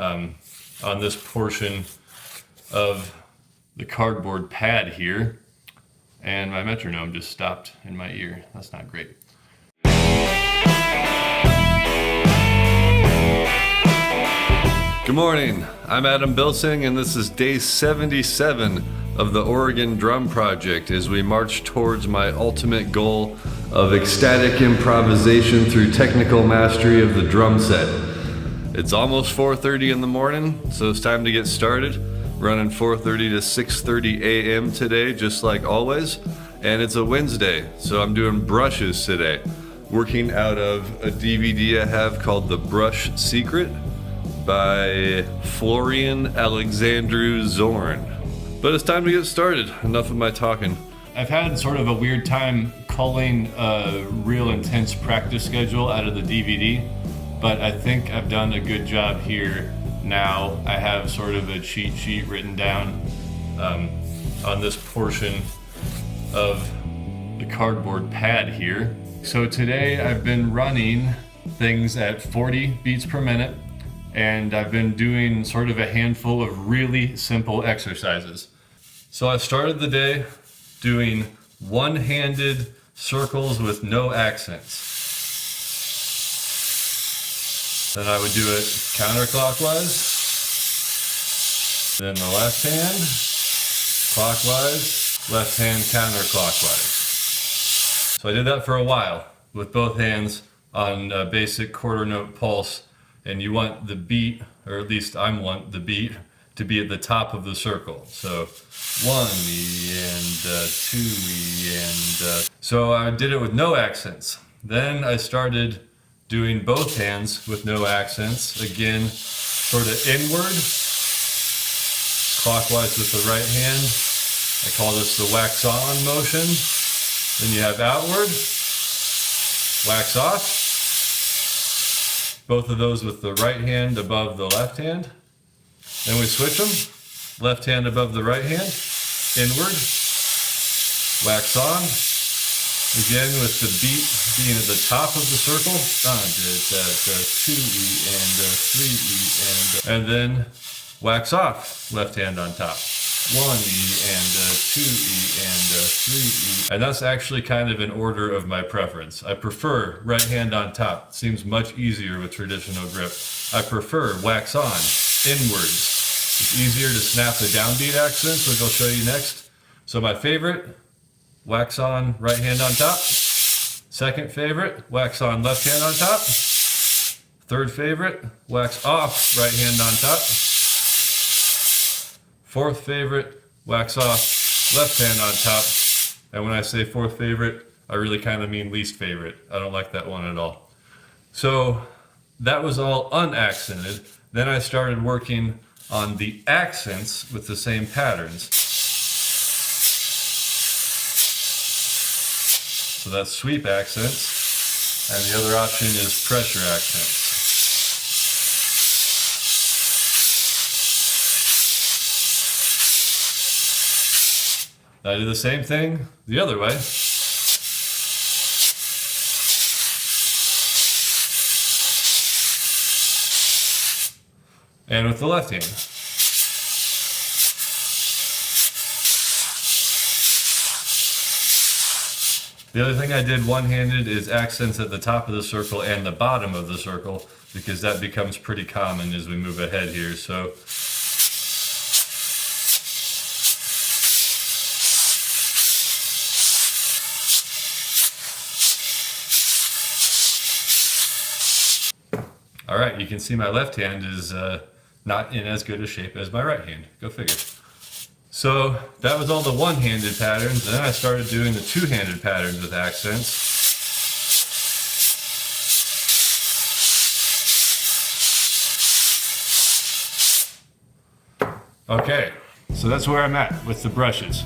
on this portion of the cardboard pad here, and my metronome just stopped in my ear. That's not great. Good morning, I'm Adam Bilsing, and this is day 77 of the Oregon Drum Project as we march towards my ultimate goal of ecstatic improvisation through technical mastery of the drum set. It's almost 4:30 in the morning, so it's time to get started. Running 4:30 to 6:30 a.m. today, just like always. And it's a Wednesday, so I'm doing brushes today. Working out of a DVD I have called The Brush Secret by Florian Alexandru-Zorn. But it's time to get started. Enough of my talking. I've had sort of a weird time culling a real intense practice schedule out of the DVD, but I think I've done a good job here now. I have sort of a cheat sheet written down on this portion of the cardboard pad here. So today I've been running things at 40 beats per minute, and I've been doing sort of a handful of really simple exercises. So I started the day doing one-handed circles with no accents. Then I would do it counterclockwise. Then the left hand, clockwise, left hand counterclockwise. So I did that for a while with both hands on a basic quarter note pulse. And you want the beat, or at least I want the beat, to be at the top of the circle. So 1E and 2E and... So I did it with no accents. Then I started doing both hands with no accents. Again, sort of inward, clockwise with the right hand. I call this the wax on motion. Then you have outward, wax off. Both of those with the right hand above the left hand. Then we switch them. Left hand above the right hand. Inward. Wax on. Again with the beat being at the top of the circle. 2E and 3E and then wax off. Left hand on top. 1E and 2E and 3E. And that's actually kind of in order of my preference. I prefer right hand on top. Seems much easier with traditional grip. I prefer wax on, inwards. It's easier to snap the downbeat accents, which I'll show you next. So my favorite, wax on, right hand on top. Second favorite, wax on, left hand on top. Third favorite, wax off, right hand on top. Fourth favorite, wax off, left hand on top. And when I say fourth favorite, I really kind of mean least favorite. I don't like that one at all. So that was all unaccented. Then I started working on the accents with the same patterns. So that's sweep accents, and the other option is pressure accents. I do the same thing the other way. And with the left hand. The other thing I did one-handed is accents at the top of the circle and the bottom of the circle, because that becomes pretty common as we move ahead here. So all right, you can see my left hand is not in as good a shape as my right hand. Go figure. So that was all the one-handed patterns. Then I started doing the two-handed patterns with accents. Okay, so that's where I'm at with the brushes.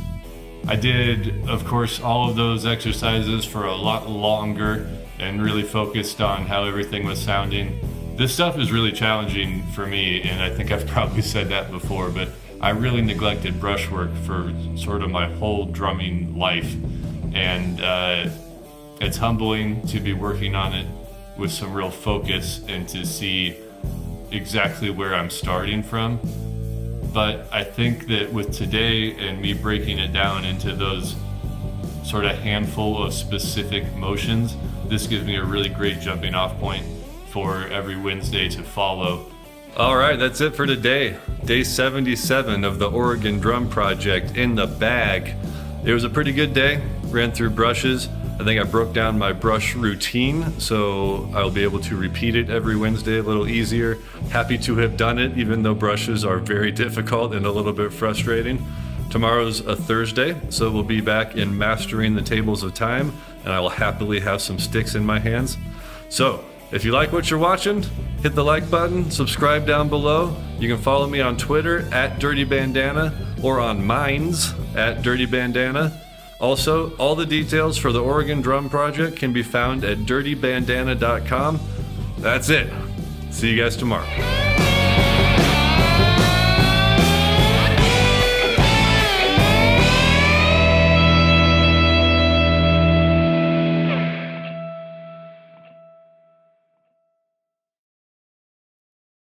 I did, of course, all of those exercises for a lot longer and really focused on how everything was sounding. This stuff is really challenging for me, and I think I've probably said that before, but I really neglected brushwork for sort of my whole drumming life. And it's humbling to be working on it with some real focus and to see exactly where I'm starting from. But I think that with today and me breaking it down into those sort of handful of specific motions, this gives me a really great jumping off point for every Wednesday to follow. All right, that's it for today. Day 77 of the Oregon Drum Project in the bag. It was a pretty good day. Ran through brushes. I think I broke down my brush routine, so I'll be able to repeat it every Wednesday a little easier. Happy to have done it, even though brushes are very difficult and a little bit frustrating. Tomorrow's a Thursday, so we'll be back in mastering the tables of time, and I will happily have some sticks in my hands. So, if you like what you're watching, hit the like button, subscribe down below. You can follow me on Twitter @DirtyBandana or on Minds @DirtyBandana. Also, all the details for the Oregon Drum Project can be found at dirtybandana.com. That's it. See you guys tomorrow.